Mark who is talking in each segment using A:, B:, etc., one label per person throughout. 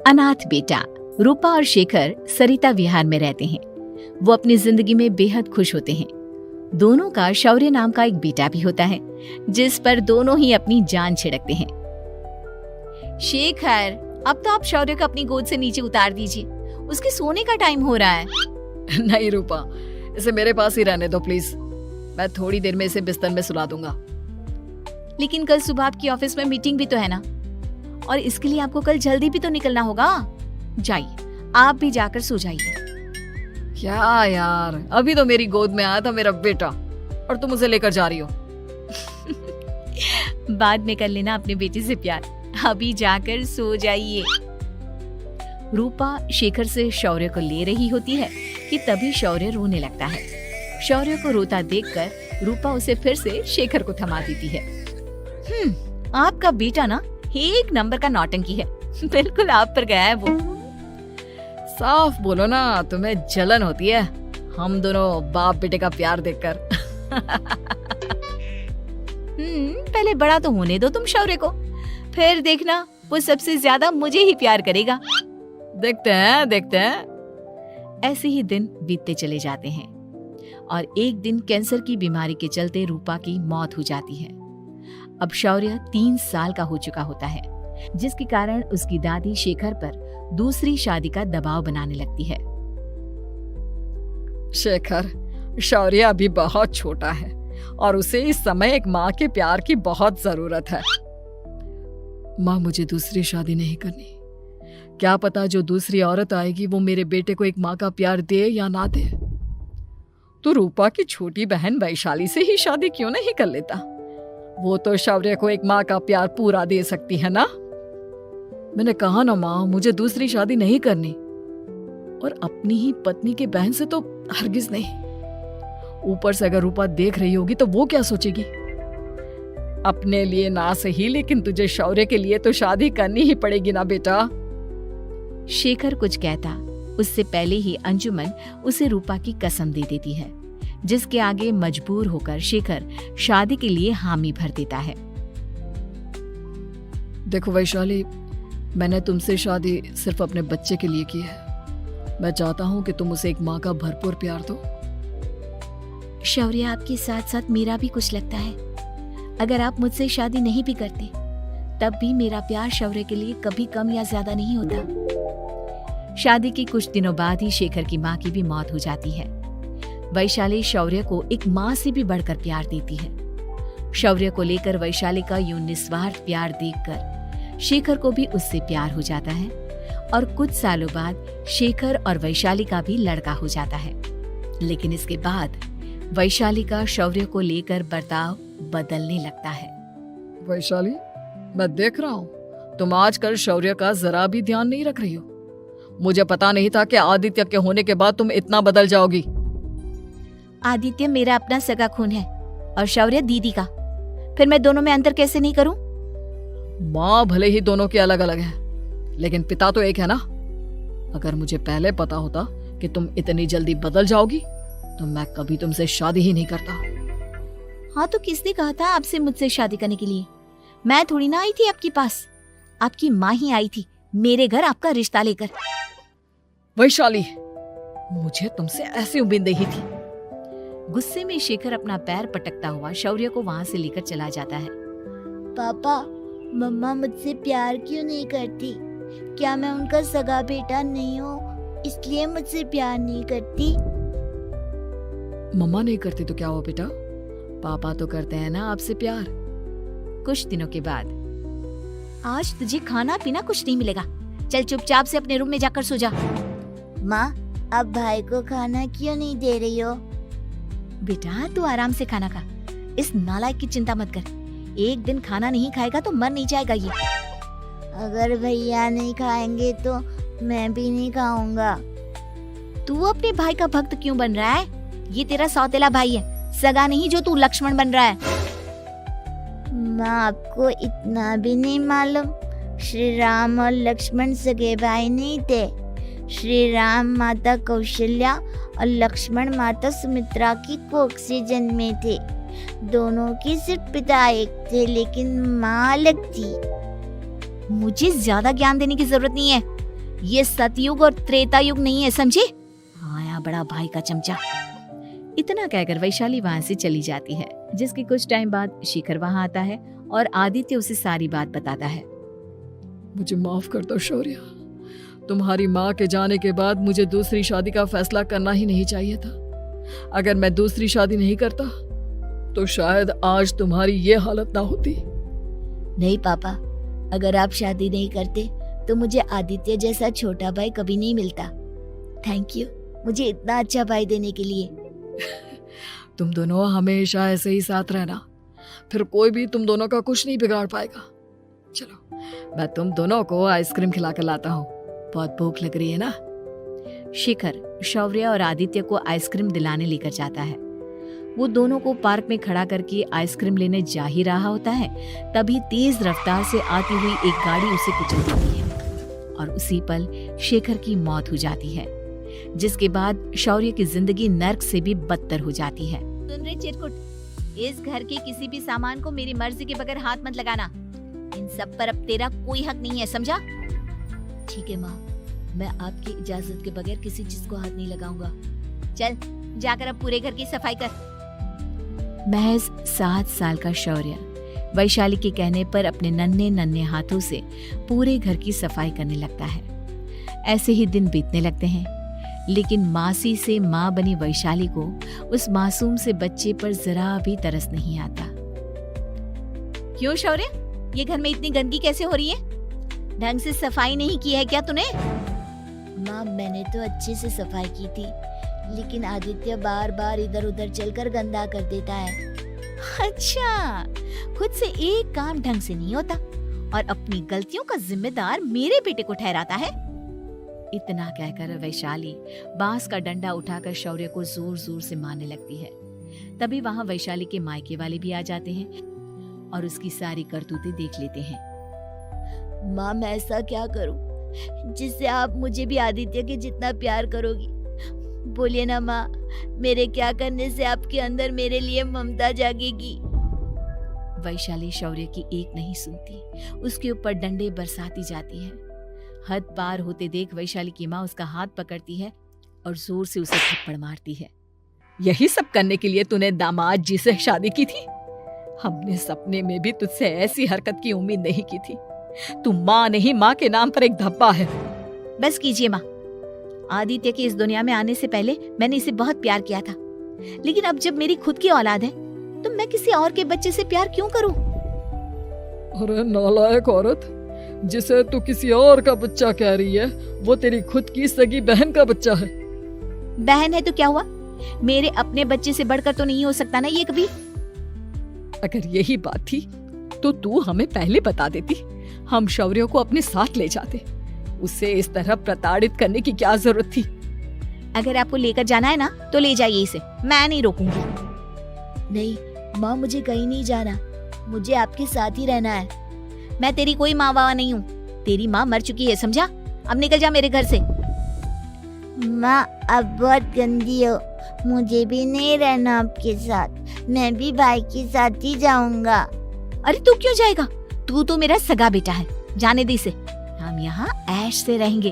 A: अनाथ बेटा। रूपा और शेखर सरिता विहार में रहते हैं। वो अपनी जिंदगी में बेहद खुश होते हैं। दोनों का शौर्य नाम का एक बेटा भी होता है, जिस पर दोनों ही अपनी जान छिड़कते हैं। शेखर, अब तो आप शौर्य को अपनी गोद से नीचे उतार दीजिए, उसके सोने का टाइम हो रहा है।
B: नहीं रूपा, इसे मेरे पास ही रहने दो प्लीज। मैं थोड़ी देर में इसे बिस्तर में सुला दूंगा।
A: लेकिन कल सुबह आपकी ऑफिस में मीटिंग भी तो है ना, और इसके लिए आपको कल जल्दी भी तो निकलना होगा। जाइए, आप भी जाकर सो जाइए।
B: क्या यार, अभी तो मेरी गोद में आया था मेरा बेटा और तुम उसे लेकर जा रही हो।
A: बाद में कर लेना अपने बेटे से प्यार, अभी जाकर सो जाइए। रूपा शेखर से शौर्य को ले रही होती है कि तभी शौर्य रोने लगता है। शौर्य को रोता देखकर रूपा उसे फिर से शेखर को थमा देती है। आपका बेटा ना एक नंबर का नौटंकी है, बिल्कुल आप पर गया है वो।
B: साफ बोलो ना, तुम्हें जलन होती है हम दोनों बाप बेटे का प्यार देखकर।
A: पहले बड़ा तो होने दो तुम शौर्य को, फिर देखना वो सबसे ज्यादा मुझे ही प्यार करेगा।
B: देखते हैं।
A: ऐसे ही दिन बीतते चले जाते हैं और एक दिन कैंसर की बीमारी के चलते रूपा की मौत हो जाती है। अब शौर्य 3 साल का हो चुका होता है, जिसके कारण उसकी दादी शेखर पर दूसरी शादी का दबाव बनाने लगती है।
B: शेखर, शौर्य अभी बहुत छोटा है और उसे इस समय एक माँ के प्यार की बहुत जरूरत है। माँ, मुझे दूसरी शादी नहीं करनी। क्या पता जो दूसरी औरत आएगी वो मेरे बेटे को एक माँ का प्यार दे या ना दे। तो रूपा की छोटी बहन वैशाली से ही शादी क्यों नहीं कर लेता? वो तो शौर्य को एक माँ का प्यार पूरा दे सकती है ना। मैंने कहा ना माँ, मुझे दूसरी शादी नहीं करनी, और अपनी ही पत्नी के बहन से तो हरगिज नहीं। ऊपर से अगर रूपा देख रही होगी तो वो क्या सोचेगी? अपने लिए ना सही, लेकिन तुझे शौर्य के लिए तो शादी करनी ही पड़ेगी ना बेटा।
A: शेखर कुछ कहता उससे पहले ही अंजुमन उसे रूपा की कसम दे देती है, जिसके आगे मजबूर होकर शेखर शादी के लिए हामी भर देता है।
B: देखो वैशाली, मैंने तुमसे शादी सिर्फ अपने बच्चे के लिए की है। मैं चाहता हूँ कि तुम उसे एक माँ का भरपूर प्यार दो।
A: शौर्य, आपके साथ साथ मेरा भी कुछ लगता है। अगर आप मुझसे शादी नहीं भी करते, तब भी मेरा प्यार शौर्य के लिए कभी कम या ज्यादा नहीं होता। शादी के कुछ दिनों बाद ही शेखर की माँ की भी मौत हो जाती है। वैशाली शौर्य को एक माँ से भी बढ़कर प्यार देती है। शौर्य को लेकर वैशाली का यूं निस्वार्थ प्यार देखकर शेखर को भी उससे प्यार हो जाता है और कुछ सालों बाद शेखर और वैशाली का भी लड़का हो जाता है। लेकिन इसके बाद वैशाली का शौर्य को लेकर बर्ताव बदलने लगता है।
B: वैशाली, मैं देख रहा हूँ तुम आजकल शौर्य का जरा भी ध्यान नहीं रख रही हो। मुझे पता नहीं था कि आदित्य के होने के बाद तुम इतना बदल जाओगी।
A: आदित्य मेरा अपना सगा खून है और शौर्य दीदी का, फिर मैं दोनों में अंतर कैसे नहीं करूं?
B: माँ भले ही दोनों के अलग अलग है, लेकिन पिता तो एक है ना। अगर मुझे पहले पता होता कि तुम इतनी जल्दी बदल जाओगी तो मैं कभी तुमसे शादी ही नहीं करता।
A: हाँ, तो किसने कहा था आपसे मुझसे शादी करने के लिए? मैं थोड़ी ना आई थी आपके पास, आपकी माँ ही आई थी मेरे घर आपका रिश्ता लेकर।
B: वैशाली, मुझे तुमसे ऐसी उम्मीद नहीं थी।
A: गुस्से में शेखर अपना पैर पटकता हुआ शौर्य को वहाँ से लेकर चला जाता है।
C: पापा, मम्मा मुझसे प्यार क्यों नहीं करती? क्या मैं उनका सगा बेटा नहीं हूँ, इसलिए मुझसे प्यार नहीं करती?
B: मम्मा नहीं करती तो क्या हुआ बेटा, पापा तो करते हैं ना आपसे प्यार।
A: कुछ दिनों के बाद, आज तुझे खाना पीना कुछ नहीं मिलेगा, चल चुपचाप से अपने रूम में जाकर सो जा।
C: माँ, अब भाई को खाना क्यों नहीं दे रही हो?
A: बेटा, तू आराम से खाना खा, इस नालायक की चिंता मत कर। एक दिन खाना नहीं खाएगा तो मर नहीं जाएगा ये।
C: अगर भैया नहीं खाएंगे तो मैं भी नहीं खाऊंगा।
A: तू अपने भाई का भक्त क्यों बन रहा है? ये तेरा सौतेला भाई है, सगा नहीं जो तू लक्ष्मण बन रहा है।
C: माँ, आपको इतना भी नहीं मालूम, श्री राम और लक्ष्मण सगे भाई नहीं थे। श्री राम माता कौशल्या और लक्ष्मण माता सुमित्रा की कोख से जन्मे थे। दोनों के सिर्फ पिता एक थे, लेकिन माँ अलग थी।
A: मुझे ज्यादा ज्ञान देने की जरूरत नहीं है, ये सतयुग और त्रेता युग नहीं है, समझे? आया बड़ा भाई का चमचा। इतना कहकर वैशाली वहां से चली जाती है। जिसके कुछ टाइम बाद शिखर वहां आता है और आदित्य उसे सारी बात बताता है।
B: मुझे माफ कर दो शौर्य, तुम्हारी माँ के जाने के बाद मुझे दूसरी शादी का फैसला करना ही नहीं चाहिए था। अगर मैं दूसरी शादी नहीं करता तो शायद आज तुम्हारी ये हालत ना होती।
C: नहीं पापा, अगर आप शादी नहीं करते तो मुझे आदित्य जैसा छोटा भाई कभी नहीं मिलता। थैंक यू मुझे इतना अच्छा भाई देने के लिए।
B: तुम दोनों हमेशा ऐसे ही साथ रहना, फिर कोई भी तुम दोनों का कुछ नहीं बिगाड़ पाएगा। चलो मैं तुम दोनों को आइसक्रीम खिला कर लाता हूँ, बहुत भूख लग रही है ना।
A: शिखर शौर्य और आदित्य को आइसक्रीम दिलाने लेकर जाता है। वो दोनों को पार्क में खड़ा करके आइसक्रीम लेने जा ही रहा होता है, तभी तेज रफ्तार से आती हुई एक गाड़ी उसे कुचल देती है और उसी पल शेखर की मौत हो जाती है। जिसके बाद शौर्य की जिंदगी नर्क से भी बदतर हो जाती है। सुन रे चिरकुट, इस घर के किसी भी सामान को मेरी मर्जी के बगैर हाथ मत लगाना। इन सब पर अब तेरा कोई हक नहीं है, समझा?
C: ठीक है माँ, मैं आपकी इजाजत के बगैर किसी चीज को हाथ नहीं लगाऊंगा।
A: चल जाकर अब पूरे घर की सफाई कर। महज 7 साल का शौर्य वैशाली के कहने पर अपने नन्हे नन्हे हाथों से पूरे घर की सफाई करने लगता है। ऐसे ही दिन बीतने लगते हैं, लेकिन मासी से माँ बनी वैशाली को उस मासूम से बच्चे पर जरा भी तरस नहीं आता। क्यों शौर्य, ये घर में इतनी गंदगी कैसे हो रही है? ढंग से सफाई नहीं की है क्या तूने?
C: माँ मैंने तो अच्छे से सफाई की थी, लेकिन आदित्य बार बार इधर उधर चलकर गंदा कर देता है।
A: अच्छा, खुद से एक काम ढंग से नहीं होता और अपनी गलतियों का जिम्मेदार मेरे बेटे को ठहराता है। इतना कहकर वैशाली बांस का डंडा उठाकर शौर्य को जोर जोर से मारने लगती है। तभी वहां वैशाली के मायके वाले भी आ जाते हैं और उसकी सारी करतूतें देख लेते हैं।
C: माँ मैं ऐसा क्या करूं जिससे आप मुझे भी आदित्य के जितना प्यार करोगी? बोलिए ना माँ, मेरे क्या करने से आपके अंदर मेरे लिए ममता जागेगी?
A: वैशाली शौर्य की एक नहीं सुनती, उसके ऊपर डंडे बरसाती जाती है। हद पार होते देख वैशाली की माँ उसका हाथ पकड़ती है और जोर से उसे थप्पड़ मारती है।
B: यही सब करने के लिए तूने दामाद जी से शादी की थी? हमने सपने में भी तुझसे ऐसी हरकत की उम्मीद नहीं की थी। तू माँ नहीं, माँ के नाम पर एक धब्बा है।
A: बस कीजिए माँ, आदित्य के इस दुनिया में आने से पहले मैंने इसे बहुत प्यार किया था, लेकिन अब जब मेरी खुद की औलाद है तो मैं किसी और के बच्चे से प्यार क्यों करूं?
B: अरे नालायक औरत, जिसे तू किसी और का बच्चा कह रही है वो तेरी खुद की सगी बहन का बच्चा है।
A: बहन है तो क्या हुआ, मेरे अपने बच्चे से बढ़कर तो नहीं हो सकता ना ये कभी।
B: अगर यही बात थी तो तू हमें पहले बता देती, हम शौर्य को अपने साथ ले जाते। उसे इस तरह प्रताड़ित करने की क्या जरूरत थी?
A: अगर आपको लेकर जाना है ना तो ले जाइए इसे, मैं नहीं रोकूंगी।
C: नहीं माँ, मुझे कहीं नहीं जाना, मुझे आपके साथ ही रहना है।
A: मैं तेरी कोई माँ बाबा नहीं हूँ, तेरी माँ मर चुकी है, समझा? अब निकल जा मेरे घर से।
C: माँ अब बहुत गंदी हो, मुझे भी नहीं रहना आपके साथ, मैं भी भाई के साथ ही जाऊंगा।
A: अरे तू क्यों जाएगा, तू तो मेरा सगा बेटा है, जाने दे इसे। हम यहाँ ऐश से रहेंगे,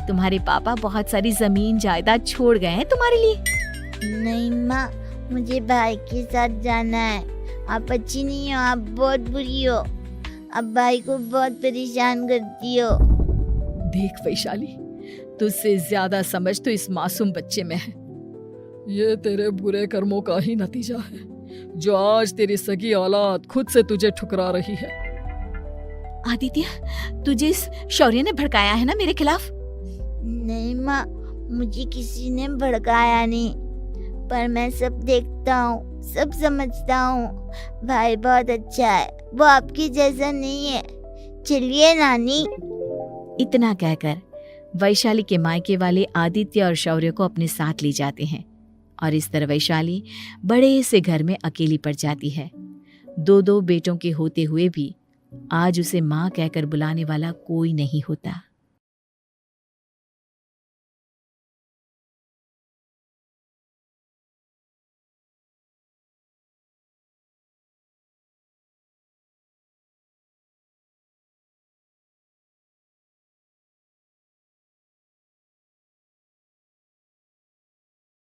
A: तुम्हारे पापा बहुत सारी जमीन जायदाद छोड़ गए हैं तुम्हारे लिए।
C: नहीं माँ, मुझे भाई के साथ जाना है। आप अच्छी नहीं हो, आप बहुत बुरी हो, आप भाई को बहुत परेशान करती हो।
B: देख वैशाली, तुझसे ज्यादा समझ तो इस मासूम बच्चे में है। ये तेरे बुरे कर्मों का ही नतीजा है जो आज तेरी सगी औलाद खुद से तुझे ठुकरा रही है।
A: आदित्य, तुझे इस शौर्य ने भड़काया है ना मेरे खिलाफ?
C: नहीं माँ, मुझे किसी ने भड़काया नहीं, पर मैं सब देखता हूँ, सब समझता हूँ। भाई बहुत अच्छा है, वो आपकी जैसा नहीं है। चलिए नानी।
A: इतना कहकर वैशाली के मायके वाले आदित्य और शौर्य को अपने साथ ले जाते हैं और इस तरह वैशाली बड़े से घर में अकेली पड़ जाती है। 2 बेटों के होते हुए भी आज उसे माँ कहकर बुलाने वाला कोई नहीं होता।